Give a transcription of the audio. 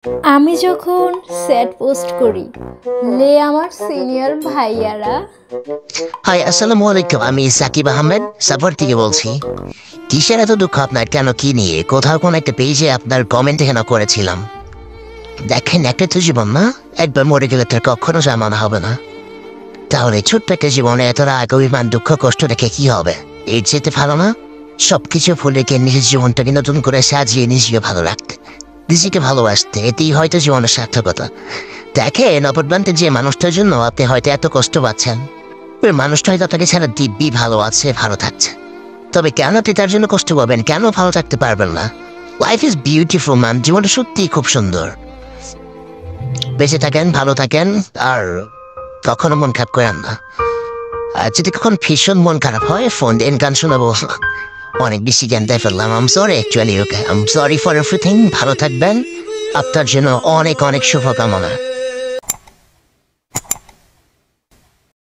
আমি যখন sad post করি, আমার সিনিয়র ভাইয়ারা হাই, আসসালামু আলাইকুম। আমি সাকিব আহমেদ সাভার থেকে বলছি। কিসের এত দুঃখ আপনার? কেন, কি নিয়ে? কোথাও কোন একটা পেজে আপনার কমেন্ট এখানে করেছিলাম। দেখেন, একটা তো জীবন না, একবার মরে গেলে তার কখনো জানানো হবে না। তাহলে ছোট্ট একটা জীবনে এত রাগ, অভিমান, দুঃখ, কষ্ট রেখে কি হবে? এর যেতে ভালো না সবকিছু ভুলে গিয়ে নিজের জীবনটাকে নতুন করে সাজিয়ে নিজেকে ভালো রাখতে, নিজেকে ভালোবাসতে, এতেই হয়তো জীবনের সার্থকতা। দেখেন, অপরপ্রান্তে যে মানুষটার জন্য আপনি হয়তো এত কষ্ট পাচ্ছেন, ওই মানুষটা হয়তো আপনাকে ছাড়া দিব্যি ভালো আছে, ভালো থাকছে। তবে কেন আপনি তার জন্য কষ্ট পাবেন? কেন ভালো থাকতে পারবেন না? লাইফ ইজ বিউটিফুল ম্যান, জীবনটা সত্যিই খুব সুন্দর। বেঁচে থাকেন, ভালো থাকেন, আর কখনো মন খারাপ করেন না। আর যদি কখন ভীষণ মন খারাপ হয়, ফোন দিয়ে গান শোনাবো। অনেক বেশি জ্ঞান দিয়ে ফেললাম, um sorry actually. Okay, um sorry for everything. ভালো থাকবেন, আপনার জন্য অনেক অনেক শুভকামনা।